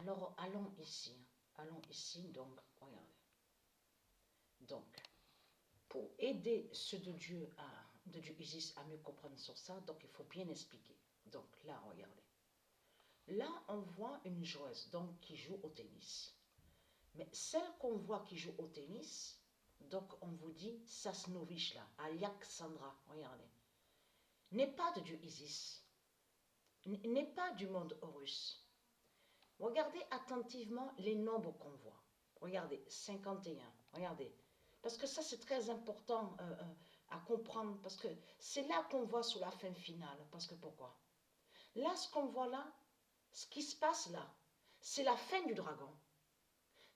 Alors, allons ici. Allons ici, donc, regardez. Donc, pour aider ceux de Dieu Isis à mieux comprendre sur ça, donc il faut bien expliquer. Donc là, regardez. Là, on voit une joueuse donc, qui joue au tennis. Mais celle qu'on voit qui joue au tennis, donc on vous dit Sasnovich là, Alexandra, regardez, n'est pas de Dieu Isis, n'est pas du monde Horus. Regardez attentivement les nombres qu'on voit. Regardez, 51, regardez. Parce que ça, c'est très important à comprendre, parce que c'est là qu'on voit sur la fin finale. Parce que pourquoi? Là, ce qu'on voit là, ce qui se passe là, c'est la fin du dragon.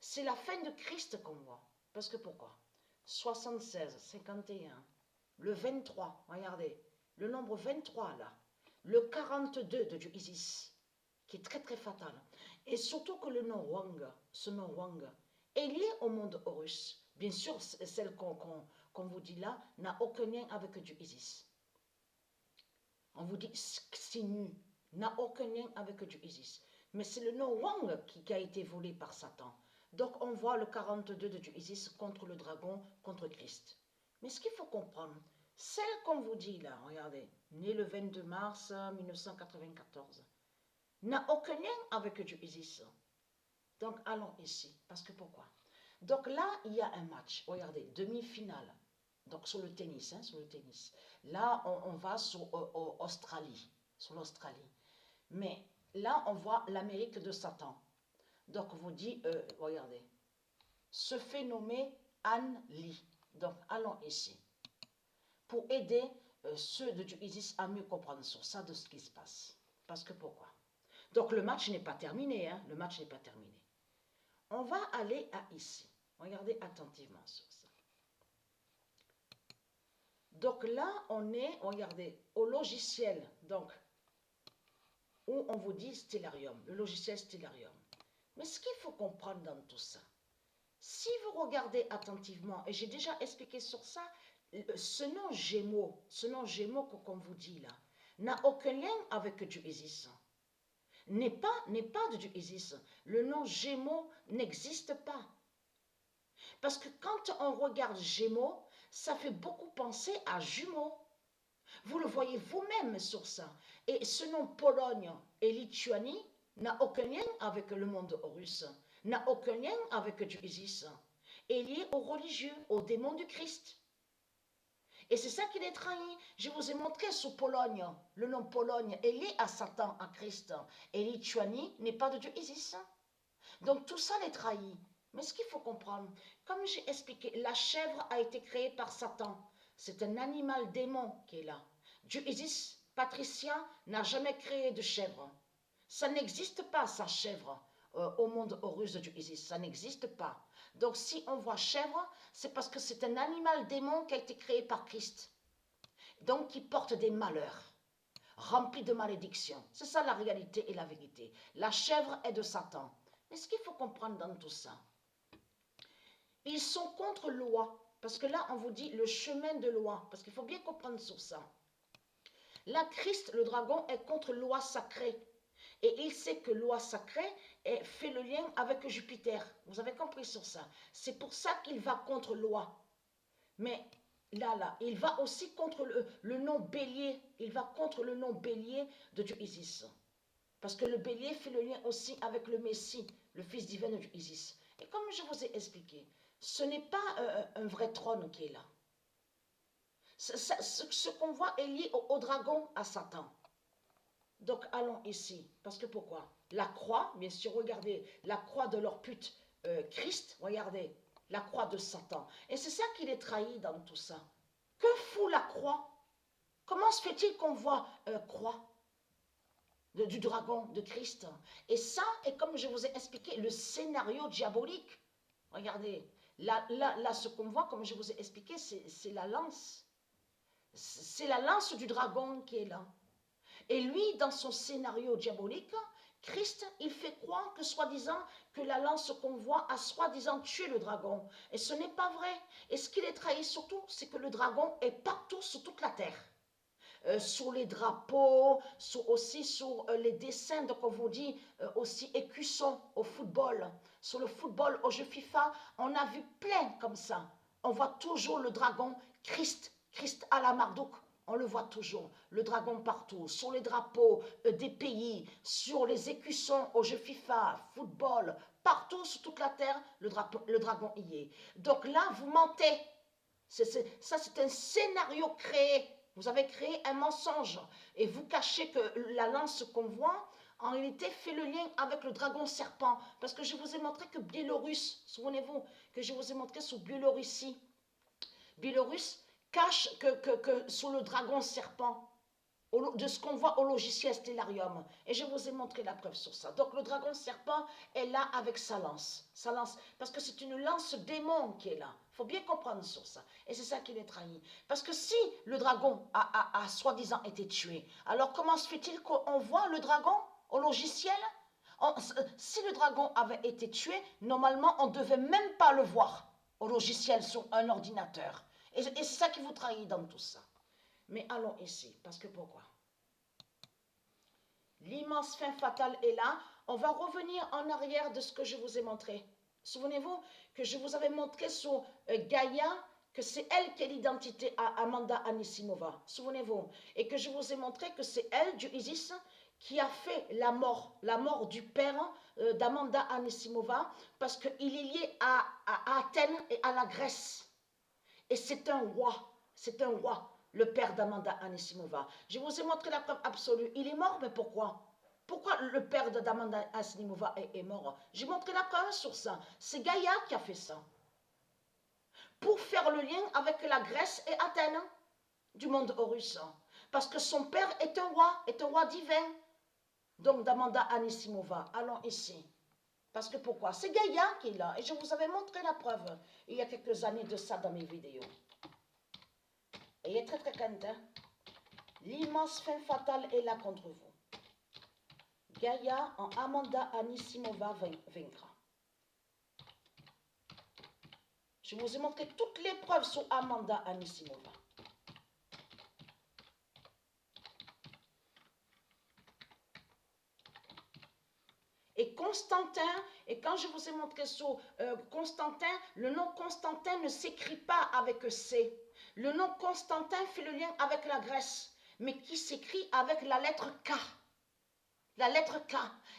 C'est la fin de Christ qu'on voit. Parce que pourquoi? 76, 51, le 23, regardez, le nombre 23 là, le 42 de Dieu Isis, qui est très très fatal. Et surtout que le nom Wang, ce nom Wang, est lié au monde Horus. Bien sûr, celle qu'on vous dit là n'a aucun lien avec Dieu Isis. On vous dit Xinu n'a aucun lien avec Dieu Isis. Mais c'est le nom Wang qui a été volé par Satan. Donc on voit le 42 de Dieu Isis contre le dragon, contre Christ. Mais ce qu'il faut comprendre, celle qu'on vous dit là, regardez, née le 22 mars 1994, n'a aucun lien avec Dieu Isis. Donc allons ici, parce que pourquoi? Donc là, il y a un match, regardez, demi-finale, donc sur le tennis, hein, sur le tennis. Là, on va sur Australie, sur l'Australie. Mais là, on voit l'Amérique de Satan. Donc, on vous dit, regardez, se fait nommer Anne Lee. Donc, allons ici, pour aider ceux de Dieu Isis à mieux comprendre sur ça, de ce qui se passe. Parce que pourquoi? Donc, le match n'est pas terminé, hein, le match n'est pas terminé. On va aller à ici. Regardez attentivement sur ça. Donc là, on est, regardez, au logiciel, donc, où on vous dit Stellarium, le logiciel Stellarium. Mais ce qu'il faut comprendre dans tout ça, si vous regardez attentivement, et j'ai déjà expliqué sur ça, ce nom Gémeaux qu'on vous dit là, n'a aucun lien avec Dieu Isis. N'est pas de Dieu Isis. Le nom Gémeaux n'existe pas. Parce que quand on regarde Gémeaux, ça fait beaucoup penser à jumeaux. Vous le voyez vous-même sur ça. Et ce nom Pologne et Lituanie n'a aucun lien avec le monde Horus, n'a aucun lien avec Dieu Isis, est lié aux religieux, aux démons du Christ. Et c'est ça qui les trahit. Je vous ai montré sur Pologne, le nom Pologne est lié à Satan, à Christ, et Lituanie n'est pas de Dieu Isis. Donc tout ça les trahit. Mais ce qu'il faut comprendre, comme j'ai expliqué, la chèvre a été créée par Satan. C'est un animal démon qui est là. Dieu Isis, Patricia, n'a jamais créé de chèvre. Ça n'existe pas, sa chèvre, au monde Horus de Dieu Isis. Ça n'existe pas. Donc si on voit chèvre, c'est parce que c'est un animal démon qui a été créé par Christ. Donc qui porte des malheurs, rempli de malédictions. C'est ça la réalité et la vérité. La chèvre est de Satan. Mais ce qu'il faut comprendre dans tout ça, ils sont contre loi. Parce que là, on vous dit le chemin de loi. Parce qu'il faut bien comprendre sur ça. Là, Christ, le dragon, est contre loi sacrée. Et il sait que loi sacrée fait le lien avec Jupiter. Vous avez compris sur ça. C'est pour ça qu'il va contre loi. Mais là, il va aussi contre le nom bélier. Il va contre le nom bélier de Dieu Isis. Parce que le bélier fait le lien aussi avec le Messie, le fils divin de Dieu Isis. Et comme je vous ai expliqué, ce n'est pas un vrai trône qui est là. Ce qu'on voit est lié au dragon, à Satan. Donc allons ici, parce que pourquoi? La croix, bien sûr, regardez, la croix de leur pute Christ, regardez, la croix de Satan. Et c'est ça qui les trahit dans tout ça. Que fout la croix? Comment se fait-il qu'on voit croix du dragon, de Christ? Et ça est, comme je vous ai expliqué, le scénario diabolique. Regardez, là ce qu'on voit, comme je vous ai expliqué, c'est la lance. C'est la lance du dragon qui est là. Et lui, dans son scénario diabolique, Christ, il fait croire que soi-disant, que la lance qu'on voit a soi-disant tué le dragon. Et ce n'est pas vrai. Et ce qui les trahit surtout, c'est que le dragon est partout sur toute la terre. sur les drapeaux, aussi sur les dessins, donc on vous dit aussi écussons au football, sur le football, au jeu FIFA, on a vu plein comme ça. On voit toujours le dragon, Christ à la Marduk, on le voit toujours, le dragon partout, sur les drapeaux des pays, sur les écussons au jeu FIFA, football, partout sur toute la terre, le dragon y est. Donc là, vous mentez. Ça, c'est un scénario créé. Vous avez créé un mensonge et vous cachez que la lance qu'on voit, en réalité, fait le lien avec le dragon serpent. Parce que je vous ai montré que Biélorusse, souvenez-vous, que je vous ai montré sur Biélorussie, Biélorusse cache que sous le dragon serpent, de ce qu'on voit au logiciel Stellarium. Et je vous ai montré la preuve sur ça. Donc le dragon serpent est là avec sa lance. Parce que c'est une lance démon qui est là. Il faut bien comprendre sur ça. Et c'est ça qui les trahit. Parce que si le dragon a soi-disant été tué, alors comment se fait-il qu'on voit le dragon au logiciel? Si le dragon avait été tué, normalement on ne devait même pas le voir au logiciel sur un ordinateur. Et c'est ça qui vous trahit dans tout ça. Mais allons ici, parce que pourquoi? L'immense fin fatale est là. On va revenir en arrière de ce que je vous ai montré. Souvenez-vous que je vous avais montré sur Gaïa, que c'est elle qui est l'identité à Amanda Anisimova. Souvenez-vous. Et que je vous ai montré que c'est elle, du Isis, qui a fait la mort du père d'Amanda Anisimova, parce qu'il est lié à Athènes et à la Grèce. Et c'est un roi, le père d'Amanda Anisimova. Je vous ai montré la preuve absolue. Il est mort, mais pourquoi? Pourquoi le père d'Amanda Anisimova est mort? J'ai montré la preuve sur ça. C'est Gaïa qui a fait ça. Pour faire le lien avec la Grèce et Athènes du monde russe. Parce que son père est un roi divin. Donc d'Amanda Anisimova. Allons ici. Parce que pourquoi? C'est Gaïa qui est là. Et je vous avais montré la preuve il y a quelques années de ça dans mes vidéos. Et il est très très content. L'immense fin fatale est là contre vous. Gaïa en Amanda Anisimova vaincra. Je vous ai montré toutes les preuves sur Amanda Anisimova. Et Constantin, et quand je vous ai montré sur Constantin, le nom Constantin ne s'écrit pas avec C. Le nom Constantin fait le lien avec la Grèce, mais qui s'écrit avec la lettre K. La lettre K,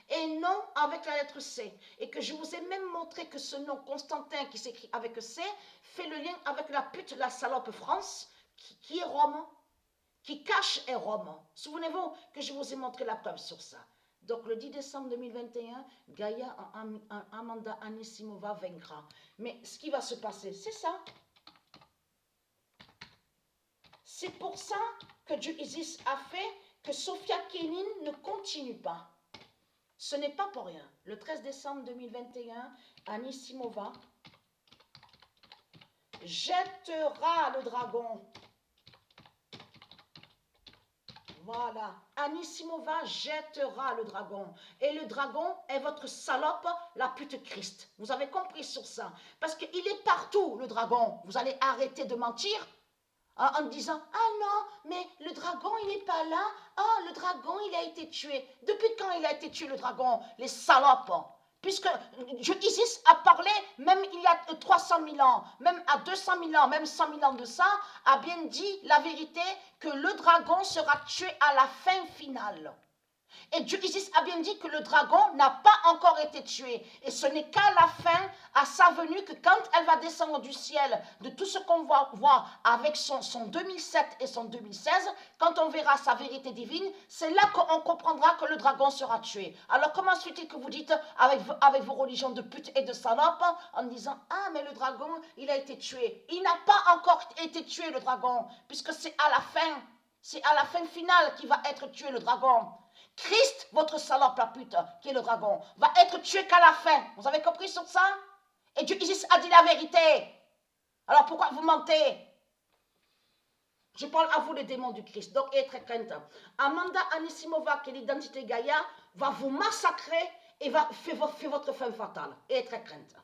et non avec la lettre C. Et que je vous ai même montré que ce nom Constantin qui s'écrit avec C fait le lien avec la pute, la salope France, qui est Rome, qui cache est Rome. Souvenez-vous que je vous ai montré la preuve sur ça. Donc le 10 décembre 2021, Gaïa en Amanda Anisimova vaincra. Mais ce qui va se passer, c'est ça. C'est pour ça que Dieu Isis a fait que Sofia Kenin ne continue pas. Ce n'est pas pour rien. Le 13 décembre 2021, Anisimova jettera le dragon. Voilà. Anisimova jettera le dragon. Et le dragon est votre salope, la pute Christ. Vous avez compris sur ça. Parce qu'il est partout, le dragon. Vous allez arrêter de mentir en disant « Ah non, mais le dragon, il n'est pas là. Ah, le dragon, il a été tué. » Depuis quand il a été tué, le dragon? Les salopes. Puisque Dieu Isis a parlé, même il y a 300 000 ans, même à 200 000 ans, même 100 000 ans de ça, a bien dit la vérité que le dragon sera tué à la fin finale. Et Dieu Isis a bien dit que le dragon n'a pas encore été tué. Et ce n'est qu'à la fin, à sa venue, que quand elle va descendre du ciel, de tout ce qu'on va voir avec son 2007 et son 2016, quand on verra sa vérité divine, c'est là qu'on comprendra que le dragon sera tué. Alors comment se fait-il que vous dites avec vos religions de pute et de salope, en disant « Ah, mais le dragon, il a été tué. » Il n'a pas encore été tué, le dragon, puisque c'est à la fin. C'est à la fin finale qu'il va être tué, le dragon. Christ, votre salope, la pute, qui est le dragon, va être tué qu'à la fin. Vous avez compris sur ça? Et Dieu Isis a dit la vérité. Alors pourquoi vous mentez? Je parle à vous, les démons du Christ. Donc, et très crainte. Amanda Anisimova, qui est l'identité Gaïa, va vous massacrer et va faire votre fin fatale. Et très crainte.